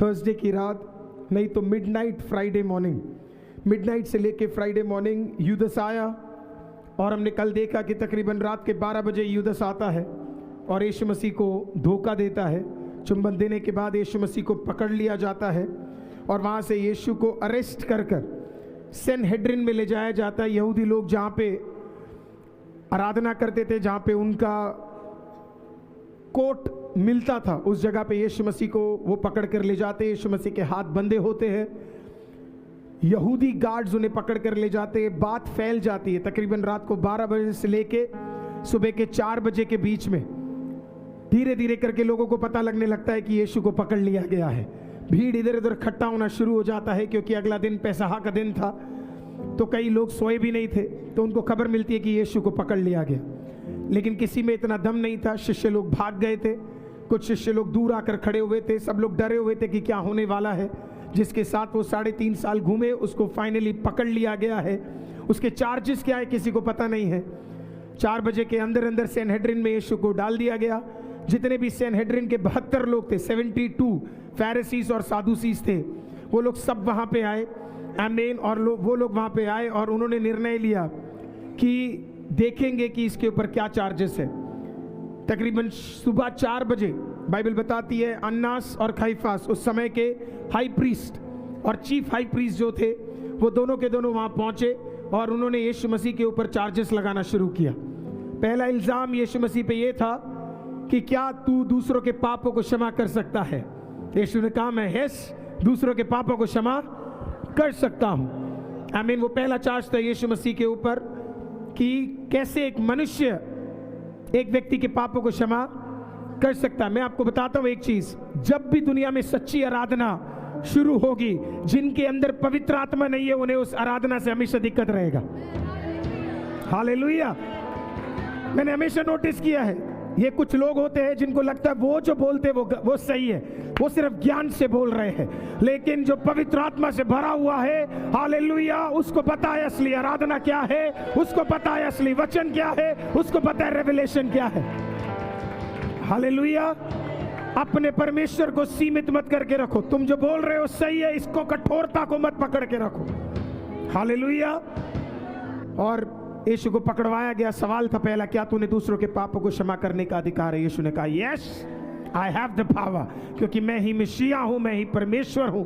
Thursday की रात, नहीं तो मिडनाइट फ्राइडे मॉर्निंग, मिडनाइट से लेके फ्राइडे मॉर्निंग यूदस आया। और हमने कल देखा कि तकरीबन रात के 12 बजे यूदस आता है और यीशु मसीह को धोखा देता है। चुंबन देने के बाद यीशु मसीह को पकड़ लिया जाता है और वहाँ से यीशु को अरेस्ट कर सेनहेड्रिन में ले जाया जाता है। यहूदी लोग जहाँ पे आराधना करते थे, जहाँ पे उनका कोर्ट मिलता था, उस जगह पे यीशु मसीह को वो पकड़ कर ले जाते। यीशु मसीह के हाथ बंधे होते हैं, यहूदी गार्ड्स उन्हें पकड़ कर ले जाते हैं। बात फैल जाती है तकरीबन रात को 12 बजे से लेके सुबह के 4 बजे के बीच में। धीरे धीरे करके लोगों को पता लगने लगता है कि यीशु को पकड़ लिया गया है। भीड़ इधर उधर इकट्ठा होना शुरू हो जाता है, क्योंकि अगला दिन पैसहा का दिन था, तो कई लोग सोए भी नहीं थे। तो उनको खबर मिलती है कि यीशु को पकड़ लिया गया, लेकिन किसी में इतना दम नहीं था। शिष्य लोग भाग गए थे, कुछ शिष्य लोग दूर आकर खड़े हुए थे। सब लोग डरे हुए थे कि क्या होने वाला है। जिसके साथ वो 3.5 साल घूमे, उसको फाइनली पकड़ लिया गया है। उसके चार्जेस क्या है किसी को पता नहीं है। 4 बजे के अंदर अंदर सेनहेड्रिन में यीशु को डाल दिया गया। जितने भी सेनहेड्रिन के 72 लोग थे, 72 फैरिसीज और सादुसीज थे, वो लोग सब वहाँ पे आए। आमीन। और वो लोग वहाँ पे आए और उन्होंने निर्णय लिया कि देखेंगे कि इसके ऊपर क्या चार्जेस है। तकरीबन सुबह 4 बजे बाइबल बताती है अन्नास और काइफास उस समय के हाई प्रीस्ट और चीफ हाई प्रीस्ट जो थे, वो दोनों के दोनों वहाँ पहुँचे और उन्होंने यीशु मसीह के ऊपर चार्जेस लगाना शुरू किया। पहला इल्ज़ाम यीशु मसीह पे ये था कि क्या तू दूसरों के पापों को क्षमा कर सकता है। यीशु ने कहा मैं यस, दूसरों के पापों को क्षमा कर सकता हूँ। आमीन। वो पहला चार्ज था यीशु मसीह के ऊपर कि कैसे एक मनुष्य एक व्यक्ति के पापों को क्षमा कर सकता है। मैं आपको बताता हूँ एक चीज, जब भी दुनिया में सच्ची आराधना शुरू होगी, जिनके अंदर पवित्र आत्मा नहीं है उन्हें उस आराधना से हमेशा दिक्कत रहेगा। हालेलुया। मैंने हमेशा नोटिस किया है, ये कुछ लोग होते हैं जिनको लगता है वो जो बोलते वो सही है, वो सिर्फ ज्ञान से बोल रहे हैं, लेकिन जो पवित्र आत्मा से भरा हुआ है, हालेलुया, उसको पता है असली आराधना क्या है, उसको पता है असली वचन क्या है, उसको पता है रेवलेशन क्या है। हालेलुया। अपने परमेश्वर को सीमित मत करके रखो। तुम जो बोल रहे हो सही है, इसको कठोरता को मत पकड़ के रखो। हालेलुया। और यीशु को पकड़वाया गया। सवाल था पहला, क्या तूने दूसरों के पापों को क्षमा करने का अधिकार है। यीशु ने कहा yes I have the power, क्योंकि मैं ही मसीहा हूं, मैं ही परमेश्वर हूं।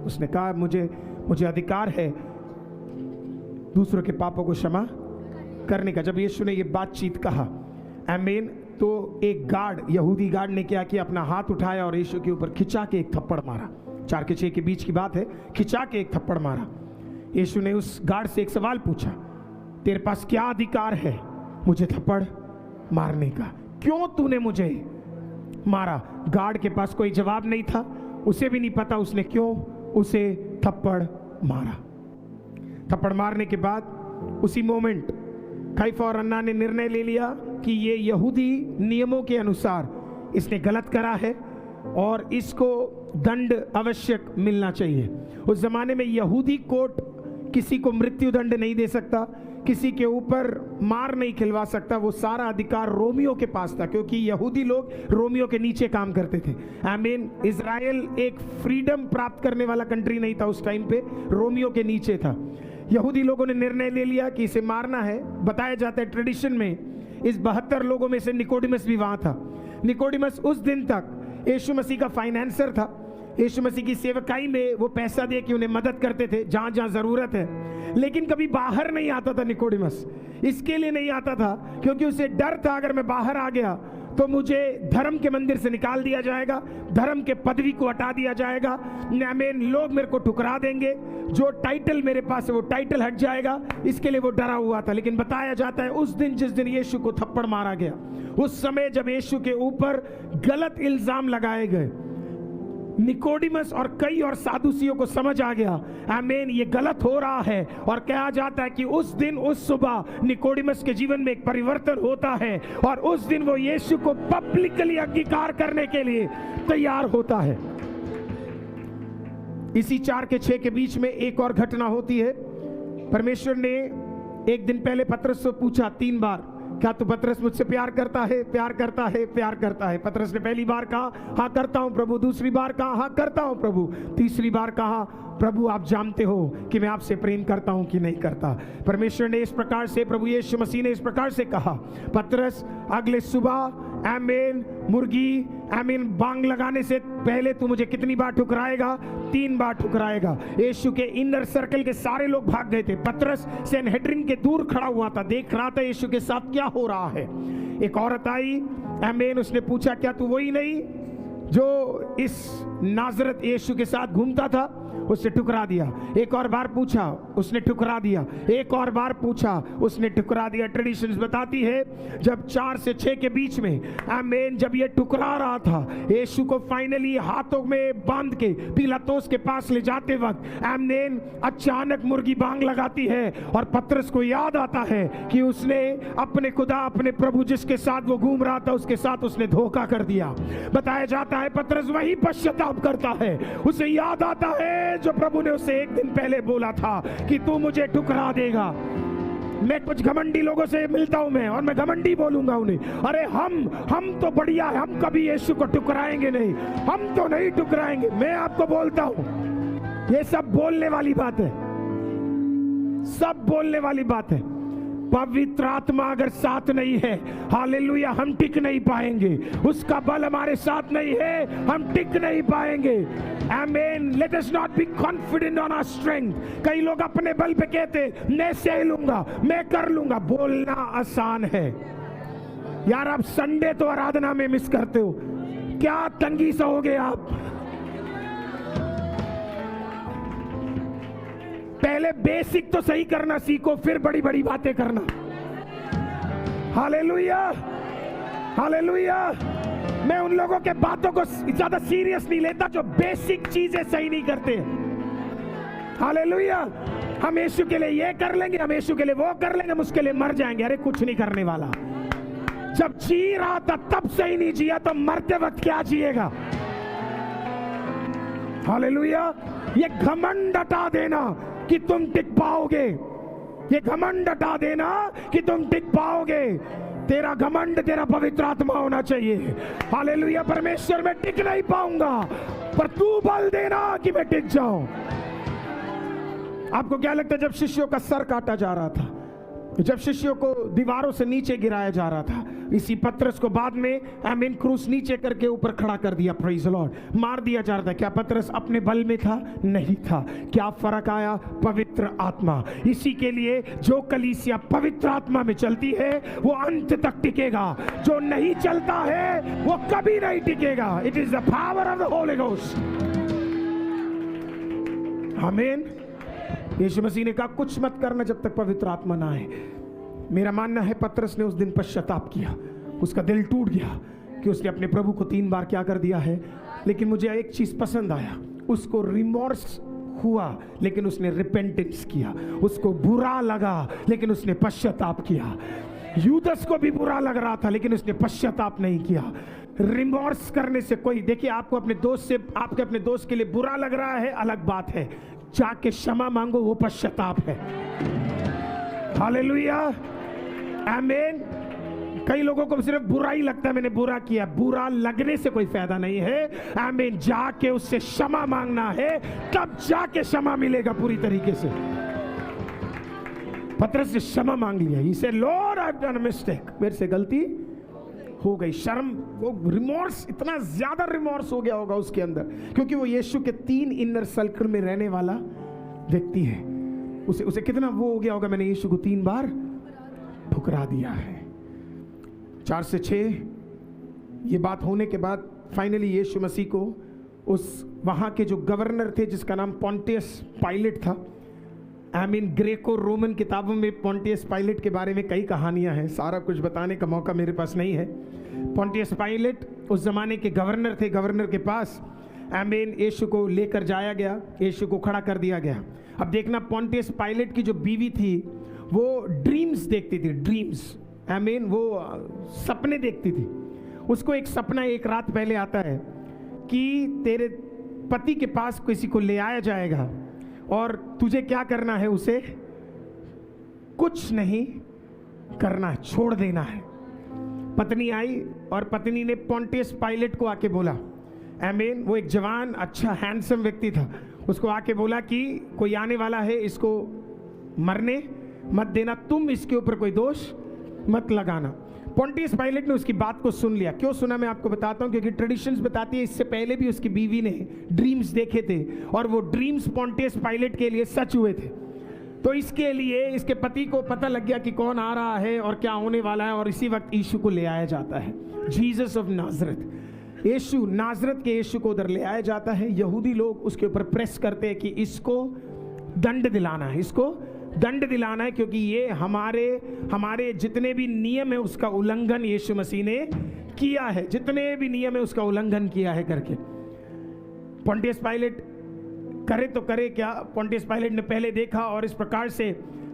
उसने कहा मुझे अधिकार है दूसरों के पापों को क्षमा करने का। जब यीशु ने ये बातचीत कहा, आमीन, तो एक गार्ड, यहूदी गार्ड ने क्या किया, अपना हाथ उठाया और यीशु के ऊपर खिंचा के एक थप्पड़ मारा। 4 के 6 के बीच की बात है, खिंचा के एक थप्पड़ मारा। यीशु ने उस गार्ड से एक सवाल पूछा, तेरे पास क्या अधिकार है मुझे थप्पड़ मारने का, क्यों तूने मुझे मारा। गार्ड के पास कोई जवाब नहीं था, उसे भी नहीं पता उसने क्यों उसे थप्पड़ मारा। थप्पड़ मारने के बाद उसी मोमेंट काइफा और अन्ना ने निर्णय ले लिया कि ये यहूदी नियमों के अनुसार इसने गलत करा है और इसको दंड आवश्यक मिलना चाहिए। उस जमाने में यहूदी कोर्ट किसी को मृत्यु दंड नहीं दे सकता, किसी के ऊपर मार नहीं खिलवा सकता। वो सारा अधिकार रोमियो के पास था, क्योंकि यहूदी लोग रोमियो के नीचे काम करते थे। आमीन। इजराइल एक फ्रीडम प्राप्त करने वाला कंट्री नहीं था उस टाइम पे, रोमियो के नीचे था। यहूदी लोगों ने निर्णय ले लिया कि इसे मारना है। बताया जाता है ट्रेडिशन में इस 72 लोगों में से निकोडिमस भी वहां था। निकोडिमस उस दिन तक यीशु मसीह का फाइनेंसर था। यीशु मसीह की सेवकाई में वो पैसा दे के उन्हें मदद करते थे जहां जहां जरूरत है, लेकिन कभी बाहर नहीं आता था निकोडिमस। इसके लिए नहीं आता था क्योंकि उसे डर था, अगर मैं बाहर आ गया तो मुझे धर्म के मंदिर से निकाल दिया जाएगा, धर्म के पदवी को हटा दिया जाएगा, आमीन, लोग मेरे को ठुकरा देंगे, जो टाइटल मेरे पास है वो टाइटल हट जाएगा। इसके लिए वो डरा हुआ था। लेकिन बताया जाता है उस दिन जिस दिन यीशु को थप्पड़ मारा गया, उस समय जब यीशु के ऊपर गलत इल्जाम लगाए गए, निकोडिमस और कई और सादुसियों को समझ आ गया, आमीन, ये गलत हो रहा है। और कहा जाता है कि उस दिन उस सुबह निकोडिमस के जीवन में एक परिवर्तन होता है और उस दिन वो यीशु को पब्लिकली अंगीकार करने के लिए तैयार होता है। इसी 4 के 6 के बीच में एक और घटना होती है। परमेश्वर ने एक दिन पहले पतरस से पूछा 3 बार क्या तू पतरस मुझसे प्यार करता है, प्यार करता है, प्यार करता है? पतरस ने पहली बार कहा हाँ करता हूं प्रभु, दूसरी बार कहा हाँ करता हूं प्रभु, तीसरी बार कहा प्रभु आप जानते हो कि मैं आपसे प्रेम करता हूं कि नहीं करता। परमेश्वर ने इस प्रकार से, प्रभु यीशु मसीह ने इस प्रकार से कहा, पतरस अगले सुबह आमीन मुर्गी आमीन बांग लगाने से पहले तू मुझे कितनी बार ठुकराएगा? 3 बार ठुकराएगा। यीशु के इनर सर्कल के सारे लोग भाग गए थे। पतरस सनहेड्रिन के दूर खड़ा हुआ था, देख रहा था यीशु के साथ क्या हो रहा है। एक औरत आई आमीन, उसने पूछा क्या तू वही नहीं जो इस नाजरत यीशु के साथ घूमता था? उसने ठुकरा दिया। एक और बार पूछा, उसने ठुकरा दिया। एक और बार पूछा, उसने ठुकरा दिया। ट्रेडिशंस बताती है जब 4 से 6 के बीच में आमीन जब ये ठुकरा रहा था, यीशु को फाइनली हाथों में बांध के पिलातुस के पास ले जाते वक्त आमीन अचानक मुर्गी बांग लगाती है और पतरस को याद आता है कि उसने अपने खुदा, अपने प्रभु जिसके साथ वो घूम रहा था, उसके साथ उसने धोखा कर दिया। बताया जाता है पतरस वही पश्चाताप करता है। उसे याद आता है जो प्रभु ने उसे एक दिन पहले बोला था कि तू मुझे ठुकरा देगा। मैं कुछ घमंडी लोगों से मिलता हूं मैं, और मैं घमंडी बोलूंगा उन्हें, अरे हम तो बढ़िया है, हम कभी यीशु को ठुकराएंगे नहीं, हम तो नहीं ठुकराएंगे। मैं आपको बोलता हूं ये सब बोलने वाली बात है, सब बोलने वाली बात है। पवित्र आत्मा अगर साथ नहीं है, हालेलुया, हम टिक नहीं पाएंगे। उसका बल हमारे साथ नहीं है, हम टिक नहीं पाएंगे। आमीन। Let us not be confident on our strength. कई लोग अपने बल पे कहते मैं सह लूंगा, मैं कर लूंगा। बोलना आसान है यार, आप संडे तो आराधना में मिस करते हो, क्या तंगी से हो गए आप। पहले बेसिक तो सही करना सीखो, फिर बड़ी बड़ी बातें करना। Hallelujah, hallelujah. मैं उन लोगों के बातों को ज्यादा सीरियस नहीं लेता जो बेसिक चीजें सही नहीं करते। हालेलुया। हम यीशु के लिए ये कर लेंगे, हम यीशु के लिए वो कर लेंगे, हम उसके लिए मर जाएंगे। अरे कुछ नहीं करने वाला। जब जी रहा था तब सही नहीं जिया तो मरते वक्त क्या जिएगा। हालेलुया। ये घमंड हटा देना कि तुम टिक पाओगे, ये घमंड हटा देना कि तुम टिक पाओगे। तेरा घमंड तेरा पवित्र आत्मा होना चाहिए। हालेलुया। परमेश्वर मैं टिक नहीं पाऊंगा, पर तू बल देना कि मैं टिक जाऊं। आपको क्या लगता है जब शिष्यों का सर काटा जा रहा था, जब शिष्यों को दीवारों से नीचे गिराया जा रहा था, इसी पतरस को बाद में आमीन क्रूस नीचे करके ऊपर खड़ा कर दिया, प्रेज द लॉर्ड, मार दिया जा रहा था। क्या पतरस अपने बल में था? नहीं था। क्या फर्क आया? पवित्र आत्मा। इसी के लिए जो कलीसिया पवित्र आत्मा में चलती है वो अंत तक टिकेगा, जो नहीं चलता है वो कभी नहीं टिकेगा। It is the power of the holy ghost. आमीन। यीशु मसीह ने कहा कुछ मत करना जब तक पवित्र आत्मा ना आए। मेरा मानना है पतरस ने उस दिन पश्चाताप किया, उसका दिल टूट गया कि उसने अपने प्रभु को 3 बार क्या कर दिया है। लेकिन मुझे एक चीज पसंद आया, उसको रिमोर्स हुआ लेकिन उसने रिपेंटेंस किया। उसको बुरा लगा लेकिन उसने पश्चाताप किया। यूदस को भी बुरा लग रहा था लेकिन उसने पश्चाताप नहीं किया। रिमोर्स करने से कोई, देखिए आपको अपने दोस्त से, आपके अपने दोस्त के लिए बुरा लग रहा है अलग बात है, जाके क्षमा मांगो, वो पश्चाताप है। हालेलुया, आमीन। कई लोगों को सिर्फ बुरा ही लगता है, मैंने बुरा किया। बुरा लगने से कोई फायदा नहीं है। आमीन। जाके उससे क्षमा मांगना है, तब जाके क्षमा मिलेगा पूरी तरीके से। पतरस से क्षमा मांग लिया। He said, Lord, I've done a mistake. मेरे से गलती हो गई। शर्म, वो रिमोर्स, इतना ज्यादा रिमोर्स हो गया होगा उसके अंदर, क्योंकि वो यीशु के 3 इनर सर्कल में रहने वाला व्यक्ति है। उसे कितना वो हो गया होगा, मैंने यीशु को 3 बार ठुकरा दिया है। 4 से 6 ये बात होने के बाद फाइनली यीशु मसीह को उस वहां के जो गवर्नर थे जिसका नाम पोंटियस पाइलेट था, आमीन। ग्रेको रोमन किताबों में पोंटियस पाइलेट के बारे में कई कहानियां हैं, सारा कुछ बताने का मौका मेरे पास नहीं है। पोंटियस पाइलेट उस जमाने के गवर्नर थे। गवर्नर के पास आमीन यीशु को लेकर जाया गया, यीशु को खड़ा कर दिया गया। अब देखना, पोंटियस पाइलेट की जो बीवी थी वो ड्रीम्स देखती थी, ड्रीम्स, आमीन, वो सपने देखती थी। उसको एक सपना एक रात पहले आता है कि तेरे पति के पास किसी को ले आया जाएगा और तुझे क्या करना है, उसे कुछ नहीं, करना है, छोड़ देना है। पत्नी आई और पत्नी ने पोंटियस पायलट को आके बोला, आमीन, वो एक जवान अच्छा हैंडसम व्यक्ति था, उसको आके बोला कि कोई आने वाला है, इसको मरने मत देना, तुम इसके ऊपर कोई दोष मत लगाना। पोंटियस पायलट ने उसकी बात को सुन लिया। क्यों सुना मैं आपको बताता हूं, क्योंकि ट्रेडिशंस बताती है इससे पहले भी उसकी बीवी ने ड्रीम्स देखे थे और वो ड्रीम्स पोंटियस पायलट के लिए सच हुए थे। तो इसके लिए इसके पति को पता लग गया कि कौन आ रहा है और क्या होने वाला है, और इसी वक्त यीशु को ले आया जाता है, जीसस ऑफ नाजरत। यीशु, नाजरत के यीशु को उधर ले आया जाता है। यहूदी लोग उसके ऊपर प्रेस करते हैं कि इसको दंड दिलाना है, इसको दंड दिलाना है, क्योंकि ये हमारे जितने भी नियम है उसका उल्लंघन यीशु मसीह ने किया है, जितने भी नियम है उसका उल्लंघन किया है करके। पोंटियस पायलट करे तो करे क्या। पोंटियस पायलट ने पहले देखा और इस प्रकार से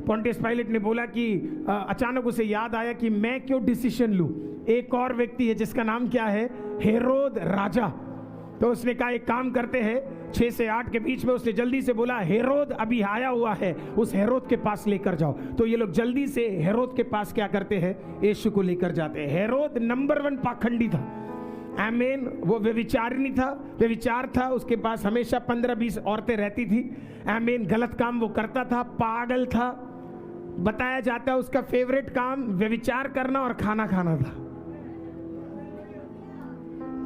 पोंटियस पायलट ने बोला कि अचानक उसे याद आया कि मैं क्यों डिसीजन लूं, एक और व्यक्ति है जिसका नाम क्या है, हेरोद राजा। तो उसने कहा एक काम करते हैं, 6 से 8 के बीच में उसने जल्दी से बोला हेरोद अभी आया हुआ है, उस हेरोद के पास लेकर जाओ। तो ये लोग जल्दी से हेरोद के पास क्या करते हैं, यीशु को लेकर जाते हैं। हेरोद नंबर 1 पाखंडी था, आमीन, वो व्यभिचारिणी था, व्यभिचार था, उसके पास हमेशा 15-20 औरतें रहती थी, आमीन, गलत काम वो करता था, पागल था। बताया जाता है उसका फेवरेट काम व्यभिचार करना और खाना खाना था।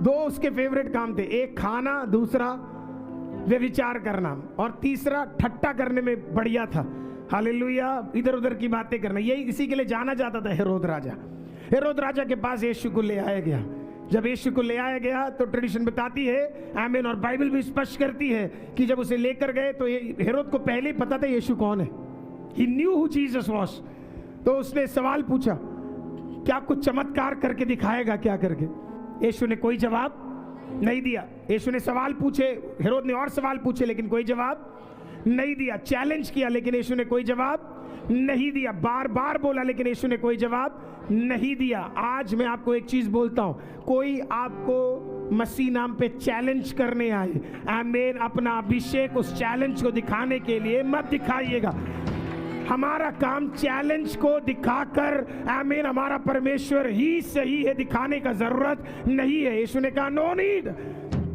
2 उसके फेवरेट काम थे, एक खाना, दूसरा व्यभिचार करना, और तीसरा ठट्टा करने में बढ़िया था। हालेलुया, इधर उधर की बातें करना, यही इसी के लिए जाना जाता था हेरोद राजा। हेरोद राजा के पास यीशु को ले आया गया। जब यीशु को ले आया गया तो ट्रेडिशन बताती है, आमीन, और बाइबल भी स्पष्ट करती है कि जब उसे लेकर गए तो हेरोद को पहले ही पता था यीशु कौन है। He knew who Jesus was। तो उसने सवाल पूछा, क्या कुछ चमत्कार करके दिखाएगा क्या करके। यीशु ने कोई जवाब नहीं दिया। यीशु ने सवाल पूछे, हेरोद ने और सवाल पूछे लेकिन कोई जवाब नहीं दिया। चैलेंज किया लेकिन यीशु ने कोई जवाब नहीं दिया। बार बार बोला लेकिन यीशु ने कोई जवाब नहीं दिया। आज मैं आपको एक चीज बोलता हूं, कोई आपको मसीह नाम पे चैलेंज करने आए, आमीन, अपना अभिषेक उस चैलेंज को दिखाने के लिए मत दिखाइएगा। हमारा काम चैलेंज को दिखाकर, आमीन, हमारा परमेश्वर ही सही है, दिखाने का जरूरत नहीं है। यीशु ने कहा नो नीड।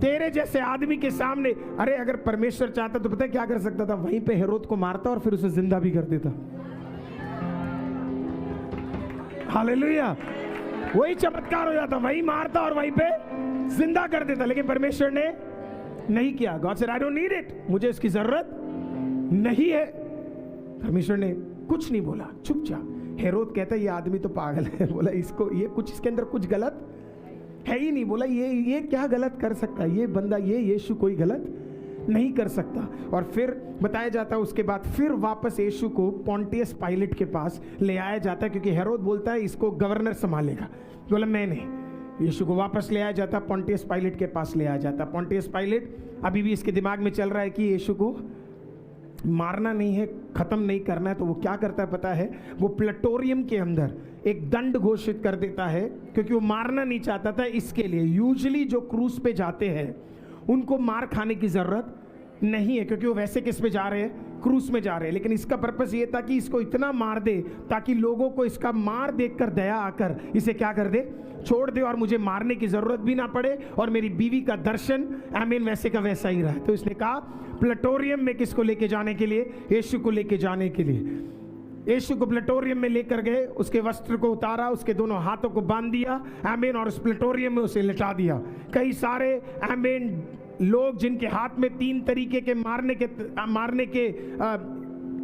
तेरे जैसे आदमी के सामने, अरे अगर परमेश्वर चाहता तो पता है क्या कर सकता था, वहीं पे हेरोद को मारता और फिर उसे जिंदा भी कर देता। हालेलुया, वही चमत्कार हो जाता, वही मारता और वहीं पे जिंदा कर देता, लेकिन परमेश्वर ने नहीं किया। God said I don't need it, मुझे इसकी जरूरत नहीं है। परमेश्वर ने कुछ नहीं बोला, चुपचाप। हेरोद कहता है ये आदमी तो पागल है, बोला इसको, ये कुछ इसके अंदर कुछ गलत है ही नहीं, बोला ये क्या गलत कर सकता है ये बंदा, ये यीशु कोई गलत नहीं कर सकता। और फिर बताया जाता है उसके बाद फिर वापस यीशु को पोंटियस पायलट के पास ले आया जाता है, क्योंकि हेरोद बोलता है इसको गवर्नर संभालेगा। बोला मैं नहीं। यीशु को वापस ले आया जाता, पोंटियस पायलट के पास ले आया जाता। पोंटियस पायलट अभी भी इसके दिमाग में चल रहा है कि यीशु को मारना नहीं है, खत्म नहीं करना है। तो वो क्या करता है पता है, वो प्लेटोरियम के अंदर एक दंड घोषित कर देता है, क्योंकि वो मारना नहीं चाहता था। इसके लिए यूजुअली जो क्रूज पे जाते हैं उनको मार खाने की जरूरत नहीं है, क्योंकि वो वैसे किस पे जा रहे हैं, क्रूज में जा रहे हैं। लेकिन इसका पर्पस ये था कि इसको इतना मार दे ताकि लोगों को इसका मार देखकर दया आकर इसे क्या कर दे, छोड़ दे, और मुझे मारने की जरूरत भी ना पड़े, और मेरी बीवी का दर्शन, आमीन, वैसे का वैसा ही रहा। तो इसने कहा प्लेटोरियम में किसको लेके जाने के लिए, यीशु को लेके जाने के लिए। यीशु को प्लेटोरियम में लेकर गए, उसके वस्त्र को उतारा, उसके दोनों हाथों को बांध दिया, आमीन, और उस प्लेटोरियम में उसे लिटा दिया। कई सारे, आमीन, लोग जिनके हाथ में 3 तरीके के मारने के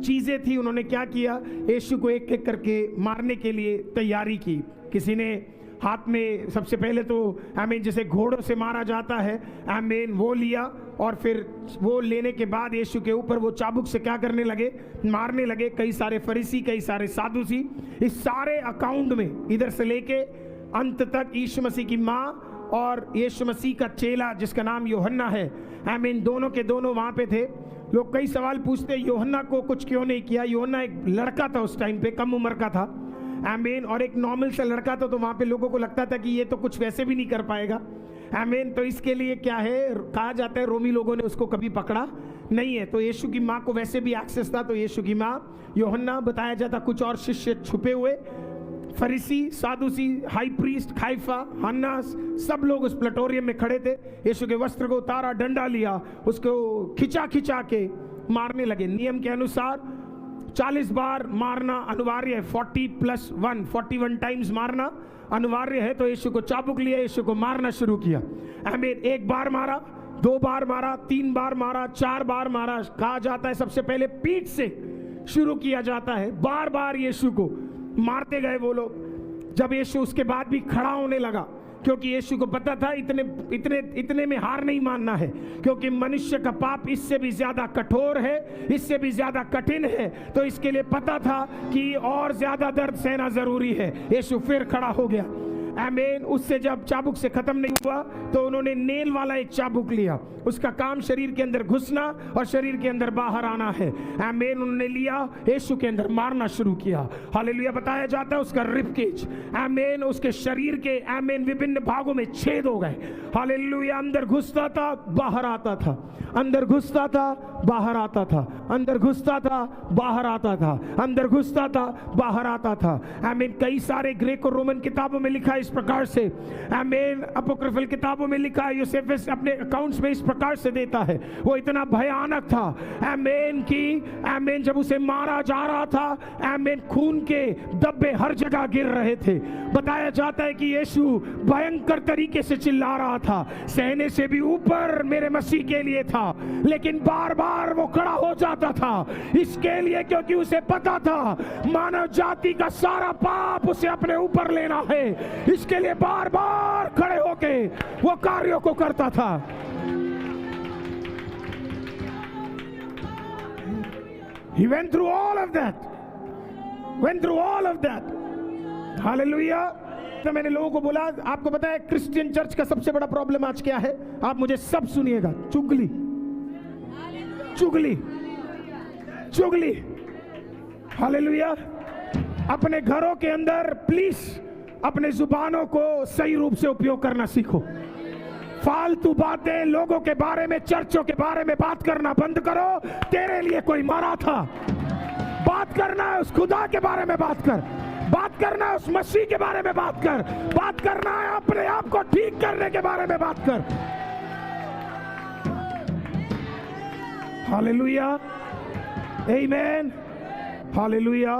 चीजें थी, उन्होंने क्या किया, यीशु को एक एक करके मारने के लिए तैयारी की। किसी ने हाथ में सबसे पहले तो, आमीन, जैसे घोड़ों से मारा जाता है, आमीन, वो लिया, और फिर वो लेने के बाद यीशु के ऊपर वो चाबुक से क्या करने लगे, मारने लगे। कई सारे फरीसी, कई सारे सादुसी, इस सारे अकाउंट में इधर से लेके अंत तक यीशु मसीह की माँ और यीशु मसीह का चेला जिसका नाम यूहन्ना है, आमीन, दोनों के दोनों वहां पे थे। लोग कई सवाल पूछते, यूहन्ना को कुछ क्यों नहीं किया। यूहन्ना एक लड़का था उस टाइम पे, कम उम्र का था, आमीन, और एक नॉर्मल सा लड़का था, तो वहां पे लोगों को लगता था कि ये तो कुछ वैसे भी नहीं कर पाएगा, आमीन। तो इसके लिए क्या है, कहा जाता है रोमी लोगों ने उसको कभी पकड़ा नहीं है। तो यीशु की माँ को वैसे भी एक्सेस था, तो यीशु की माँ यूहन्ना, बताया जाता कुछ और शिष्य छुपे हुए फरीसी, सादुसी, हाई प्रीस्ट, काइफा, हन्नास, सब लोग उस प्लेटोरियम में खड़े थे। यीशु के वस्त्र को उतारा, डंडा लिया, उसको खिंचा खिंचा के मारने लगे। नियम के अनुसार 40 बार मारना अनिवार्य है। 40+1 41 टाइम्स मारना अनिवार्य है। तो यीशु को चाबुक लिया, यीशु को मारना शुरू किया। आमीन। 1 बार मारा, 2 बार मारा, 3 बार मारा, 4 बार मारा। कहा जाता है सबसे पहले पीठ से शुरू किया जाता है। बार बार यीशु को मारते गए वो लोग। जब यीशु उसके बाद भी खड़ा होने लगा, क्योंकि यीशु को पता था इतने में हार नहीं मानना है, क्योंकि मनुष्य का पाप इससे भी ज्यादा कठोर है, इससे भी ज्यादा कठिन है। तो इसके लिए पता था कि और ज्यादा दर्द सहना जरूरी है। यीशु फिर खड़ा हो गया। आमीन। उससे जब चाबुक से खत्म नहीं हुआ तो उन्होंने नेल वाला एक चाबुक लिया। उसका काम शरीर के अंदर घुसना और शरीर के अंदर बाहर आना है। आमीन। उन्होंने लिया, यीशु के अंदर मारना शुरू किया। हालेलुया। बताया जाता है उसका रिबकेज, आमीन, उसके शरीर के, आमीन, विभिन्न भागों में छेद हो गए। हालेलुया। अंदर घुसता था, बाहर आता था, अंदर घुसता था, बाहर आता था, अंदर घुसता था, बाहर आता था, अंदर घुसता था, बाहर आता था। आमीन। कई सारे ग्रीक और रोमन किताबों में लिखा है इस प्रकार से। आमीन। अपोक्रिफल किताबों में लिखा है, यूसेफस अपने अकाउंट्स में इस प्रकार से देता है। वो इतना भयानक था, आमीन, कि आमीन, जब उसे मारा जा रहा था, आमीन, खून के धब्बे हर जगह गिर रहे थे। बताया जाता है कि यीशु भयंकर तरीके से चिल्ला रहा था, सहने से भी ऊपर मेरे मसीह के लिए था। लेकिन बार बार वो खड़ा हो जाता था इसके लिए, क्योंकि उसे पता था मानव जाति का सारा पाप उसे अपने ऊपर लेना है। इसके लिए बार बार खड़े होके वो कार्यों को करता था। He went through all of that. Went through all of that. Hallelujah. तो मैंने लोगों को बोला, आपको पता है क्रिश्चियन चर्च का सबसे बड़ा प्रॉब्लम आज क्या है? आप मुझे सब सुनिएगा। चुगली, चुगली, चुगली। हालेलुया। अपने घरों के अंदर प्लीज अपने जुबानों को सही रूप से उपयोग करना सीखो। फालतू बातें लोगों के बारे में, चर्चों के बारे में बात करना बंद करो। तेरे लिए कोई मरा था, बात करना है उस खुदा के बारे में बात कर, बात करना है उस मसीह के बारे में बात कर, बात करना है अपने आप को ठीक करने के बारे में बात कर। हालेलुया, आमीन, हालेलुया।